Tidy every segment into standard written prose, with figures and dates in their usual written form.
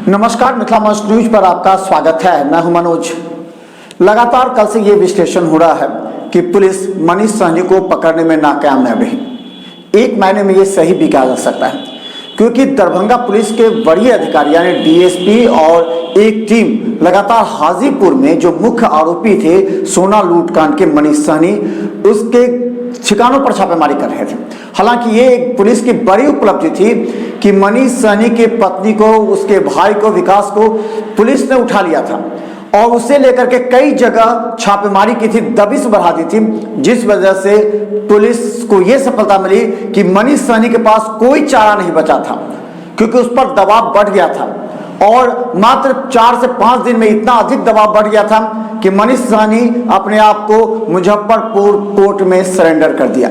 नमस्कार, मिथिला मंच न्यूज पर आपका स्वागत है। मैं हूं मनोज। लगातार कल से ये विश्लेषण हो रहा है कि पुलिस मनीष सहनी को पकड़ने में नाकामयाब है। एक मायने में ये सही भी कहा जा सकता है, क्योंकि दरभंगा पुलिस के वरीय अधिकारी यानी डीएसपी और एक टीम लगातार हाजीपुर में जो मुख्य आरोपी थे सोना लूटकांड के मनीष सहनी, उसके ठिकानों पर छापेमारी कर रहे थे। हालांकि ये एक पुलिस की बड़ी उपलब्धि थी कि मनीष सहनी के पत्नी को, उसके भाई को, विकास को पुलिस ने उठा लिया था और उसे लेकर के कई जगह छापेमारी की थी, दबिश बढ़ा दी थी, जिस वजह से पुलिस को यह सफलता मिली कि मनीष सहनी के पास कोई चारा नहीं बचा था, क्योंकि उस पर दबाव बढ़ गया था और मात्र 4 से 5 दिन में इतना अधिक दबाव बढ़ गया था कि मनीष सहनी अपने आप को मुजफ्फरपुर कोर्ट में सरेंडर कर दिया।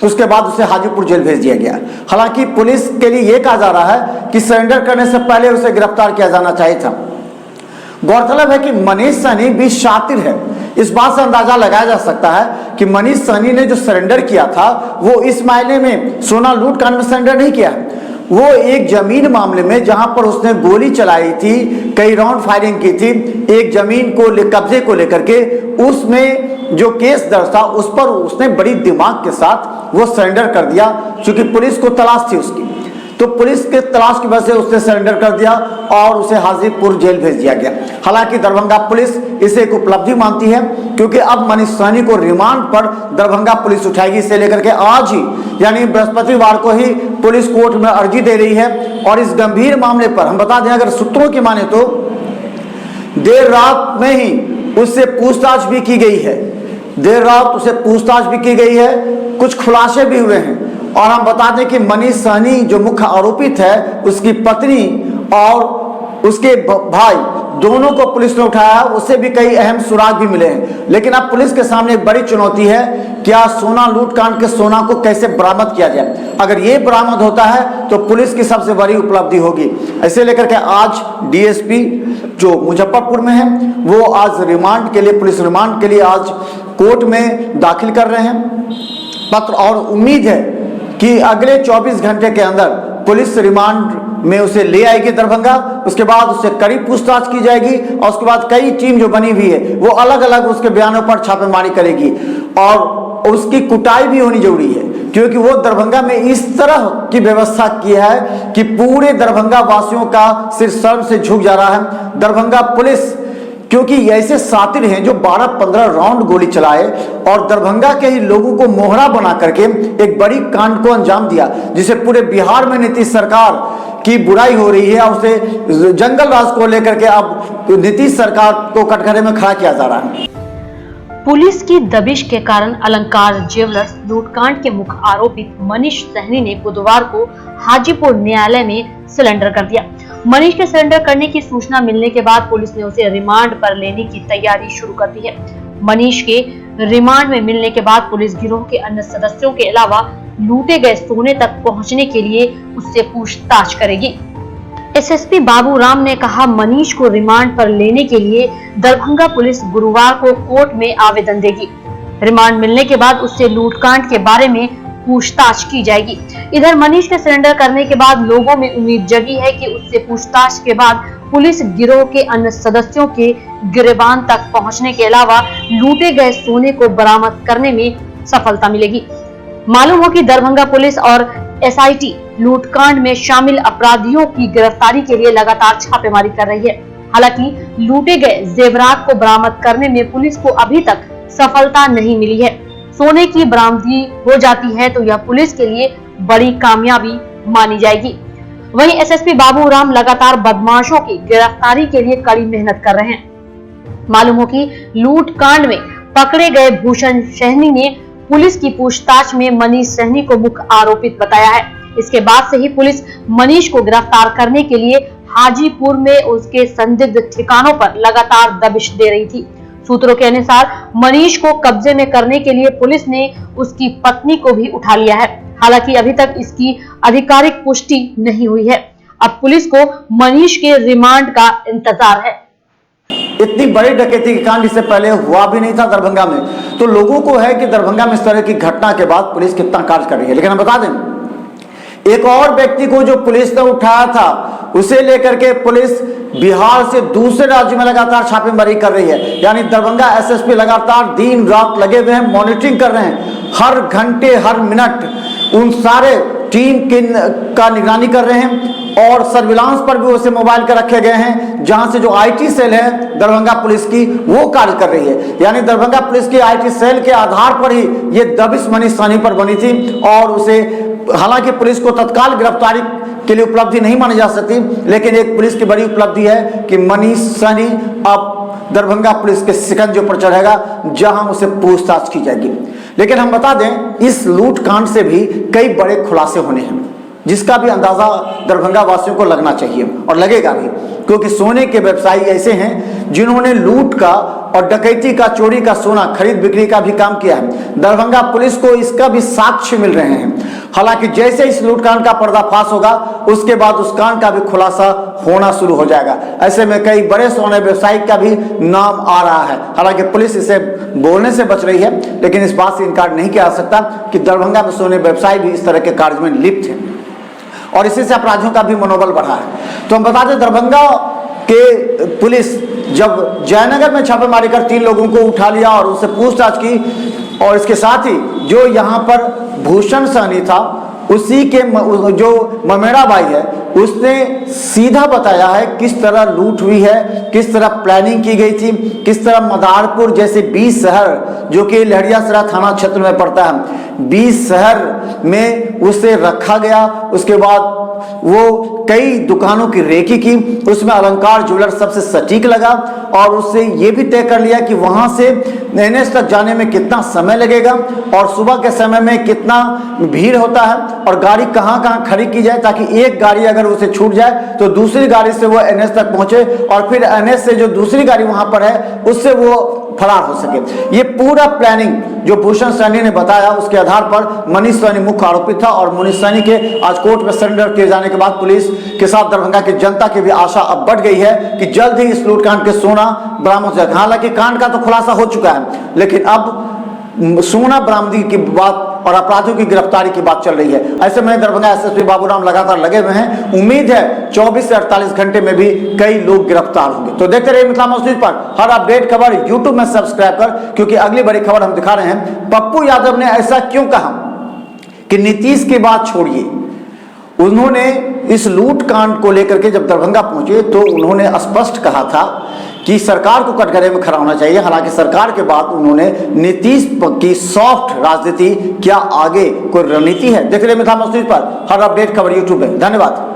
उसके बाद उसे हाजीपुर जेल भेज दिया गया। हालांकि पुलिस के लिए यह कहा जा रहा है कि सरेंडर करने से पहले उसे गिरफ्तार किया जाना चाहिए था। गौरतलब है कि मनीष सहनी भी शातिर है। इस बात से अंदाजा लगाया जा सकता है कि मनीष सहनी ने जो सरेंडर किया था वो इस मायने में सोना लूट कांड में सरेंडर नहीं किया, वो एक जमीन मामले में जहां पर उसने गोली चलाई थी, कई राउंड फायरिंग की थी, एक जमीन को कब्जे को लेकर के उसमें जो केस दर्ज था उस पर उसने बड़ी दिमाग के साथ वो सरेंडर कर दिया, क्योंकि पुलिस को तलाश थी उसकी। तो पुलिस के तलाश की वजह से उसने सरेंडर कर दिया और उसे हाजीपुर जेल भेज दिया गया। हालांकि दरभंगा पुलिस इसे एक उपलब्धि मानती है, क्योंकि अब मनीष सहनी को रिमांड पर दरभंगा पुलिस उठाएगी। इसे लेकर के आज ही यानी बृहस्पतिवार को ही पुलिस कोर्ट में अर्जी दे रही है। और इस गंभीर मामले पर हम बता दें, अगर सूत्रों की माने तो देर रात में ही उससे पूछताछ भी की गई है, देर रात उसे पूछताछ भी की गई है, कुछ खुलासे भी हुए हैं। और हम बता दें कि मनीष सहनी जो मुख्य आरोपित है, उसकी पत्नी और उसके भाई दोनों को पुलिस ने उठाया, उससे भी कई अहम सुराग भी मिले हैं। लेकिन अब पुलिस के सामने एक बड़ी चुनौती है, क्या सोना लूटकांड के सोना को कैसे बरामद किया जाए। अगर ये बरामद होता है तो पुलिस की सबसे बड़ी उपलब्धि होगी। ऐसे लेकर के आज डीएसपी जो मुजफ्फरपुर में है वो आज रिमांड के लिए, पुलिस रिमांड के लिए आज कोर्ट में दाखिल कर रहे हैं पत्र, और उम्मीद है कि अगले 24 घंटे के अंदर पुलिस रिमांड में उसे ले आएगी दरभंगा। उसके बाद उससे कड़ी पूछताछ की जाएगी और उसके बाद कई टीम जो बनी हुई है वो अलग अलग उसके बयानों पर छापेमारी करेगी और उसकी कुटाई भी होनी जरूरी है, क्योंकि वो दरभंगा में इस तरह की व्यवस्था की है कि पूरे दरभंगा वासियों का सिर शर्म से झुक जा रहा है। दरभंगा पुलिस क्योंकि ऐसे सातिर हैं जो 12-15 राउंड गोली चलाए और दरभंगा के ही लोगों को मोहरा बना करके एक बड़ी कांड को अंजाम दिया, जिसे पूरे बिहार में नीतीश सरकार की बुराई हो रही है और उसे जंगल राज को लेकर के अब नीतीश सरकार को कटघरे में खड़ा किया जा रहा है। पुलिस की दबिश के कारण अलंकार ज्वेलर्स लूटकांड के मुख्य आरोपित मनीष सहनी ने बुधवार को हाजीपुर न्यायालय में सरेंडर कर दिया। मनीष के सरेंडर करने की सूचना मिलने के बाद पुलिस ने उसे रिमांड पर लेने की तैयारी शुरू कर दी है। मनीष के रिमांड में मिलने के बाद पुलिस गिरोह के अन्य सदस्यों के अलावा लूटे गए सोने तक पहुंचने के लिए उससे पूछताछ करेगी। एसएसपी बाबू राम ने कहा, मनीष को रिमांड पर लेने के लिए दरभंगा पुलिस गुरुवार को कोर्ट में आवेदन देगी। रिमांड मिलने के बाद उससे लूटकांड के बारे में पूछताछ की जाएगी। इधर मनीष के सरेंडर करने के बाद लोगों में उम्मीद जगी है कि उससे पूछताछ के बाद पुलिस गिरोह के अन्य सदस्यों के गिरबान तक पहुंचने के अलावा लूटे गए सोने को बरामद करने में सफलता मिलेगी। मालूम हो कि दरभंगा पुलिस और एसआईटी लूटकांड में शामिल अपराधियों की गिरफ्तारी के लिए लगातार छापेमारी कर रही है। हालांकि लूटे गए जेवरात को बरामद करने में पुलिस को अभी तक सफलता नहीं मिली है। सोने की बरामदगी हो जाती है तो यह पुलिस के लिए बड़ी कामयाबी मानी जाएगी। वहीं एसएसपी बाबू राम लगातार बदमाशों की गिरफ्तारी के लिए कड़ी मेहनत कर रहे हैं। मालूम हो कि लूट कांड में पकड़े गए भूषण सहनी ने पुलिस की पूछताछ में मनीष सहनी को मुख्य आरोपित बताया है। इसके बाद से ही पुलिस मनीष को गिरफ्तार करने के लिए हाजीपुर में उसके संदिग्ध ठिकानों पर लगातार दबिश दे रही थी। सूत्रों के अनुसार मनीष को कब्जे में करने के लिए पुलिस ने उसकी पत्नी को भी उठा लिया है। हालांकि अभी तक इसकी आधिकारिक पुष्टि नहीं हुई है। अब पुलिस को मनीष के रिमांड का इंतजार है। इतनी बड़ी डकैती का कांड इससे पहले हुआ भी नहीं था दरभंगा में, तो लोगों को है कि दरभंगा में इस तरह की घटना के बाद पुलिस कितना कार्य कर रही है। लेकिन हम बता दें, एक और व्यक्ति को जो पुलिस ने उठाया था उसे लेकर के पुलिस बिहार से दूसरे राज्य में लगातार छापेमारी कर रही है। यानी दरभंगा एसएसपी लगातार दिन रात लगे हुए हैं, मॉनिटरिंग कर रहे हैं, हर घंटे हर मिनट उन सारे टीम का निगरानी कर रहे हैं और सर्विलांस पर भी उसे मोबाइल के रखे गए हैं, जहां से जो आईटी सेल है दरभंगा पुलिस की वो कार्य कर रही है। यानी दरभंगा पुलिस की आईटी सेल के आधार पर ही ये दबिश मनीष सहनी पर बनी थी और उसे, हालांकि पुलिस को तत्काल गिरफ्तारी के लिए उपलब्धि नहीं मानी जा सकती, लेकिन एक पुलिस की बड़ी उपलब्धि है कि मनीष सहनी अब दरभंगा पुलिस के शिकंजे पर चढ़ेगा, जहां उसे पूछताछ की जाएगी। लेकिन हम बता दें, इस लूटकांड से भी कई बड़े खुलासे होने हैं, जिसका भी अंदाजा दरभंगा वासियों को लगना चाहिए और लगेगा भी, क्योंकि सोने के व्यवसायी ऐसे हैं जिन्होंने लूट का और डकैती का, चोरी का सोना खरीद बिक्री का भी काम किया है। दरभंगा पुलिस को इसका भी साक्ष्य मिल रहे हैं। हालांकि जैसे इस लूटकांड का पर्दाफाश होगा, उसके बाद उस कांड का भी खुलासा होना शुरू हो जाएगा। ऐसे में कई बड़े सोने व्यवसायी का भी नाम आ रहा है। हालांकि पुलिस इसे बोलने से बच रही है, लेकिन इस बात से इनकार नहीं किया जा सकता कि दरभंगा में सोने व्यवसायी भी इस तरह के कार्य में लिप्त हैं और इसी से अपराधियों का भी मनोबल बढ़ा है। तो हम बता दें, दरभंगा के पुलिस जब जयनगर में छापेमारी कर 3 लोगों को उठा लिया और उनसे पूछताछ की, और इसके साथ ही जो यहाँ पर भूषण सहनी था, उसी के जो ममेरा भाई है, उसने सीधा बताया है किस तरह लूट हुई है, किस तरह प्लानिंग की गई थी, किस तरह मदारपुर जैसे 20 शहर, जो कि लहरियासराय थाना क्षेत्र में पड़ता है, 20 शहर में उसे रखा गया। उसके बाद वो कई दुकानों की रेकी की, उसमें अलंकार ज्वेलर सबसे सटीक लगा और उससे ये भी तय कर लिया कि वहां से एनएच तक जाने में कितना समय लगेगा और सुबह के समय में कितना भीड़ होता है और गाड़ी कहाँ कहाँ खड़ी की जाए, ताकि एक गाड़ी अगर उसे छूट जाए तो दूसरी गाड़ी से वो एनएच तक पहुंचे और फिर एनएच से जो दूसरी गाड़ी वहां पर है उससे वो फरार हो सके। ये पूरा प्लानिंग जो भूषण सहनी ने बताया, उसके आधार पर मनीष सहनी मुख्य आरोपी था और मनीष सहनी के आज कोर्ट में सरेंडर किए जाने के बाद पुलिस के साथ दरभंगा की जनता की भी आशा अब बढ़ गई है कि जल्द ही इस लूटकांड के सोना बरामद हो जाएगा। हालांकि कांड का तो खुलासा हो चुका है, लेकिन अब सोना बरामदी की बात और अपराधियों की गिरफ्तारी की बात चल रही है। ऐसे में दरभंगा एसएसपी बाबूराम लगातार लगे हुए हैं। उम्मीद है 24 से 48 घंटे में भी कई लोग गिरफ्तार होंगे। तो देखते रहिए मिथिला न्यूज पर हर अपडेट खबर यूट्यूब में सब्सक्राइब कर, क्योंकि अगली बड़ी खबर हम दिखा रहे हैं। पप्पू यादव ने ऐसा क्यों कहा कि नीतीश की बात छोड़िए, उन्होंने इस लूट कांड को लेकर के जब दरभंगा पहुंचे तो उन्होंने स्पष्ट कहा था कि सरकार को कटघरे में खड़ा होना चाहिए। हालांकि सरकार के बाद उन्होंने नीतीश की सॉफ्ट राजनीति, क्या आगे कोई रणनीति है? देख रहे मिथिला न्यूज पर हर अपडेट खबर यूट्यूब में। धन्यवाद।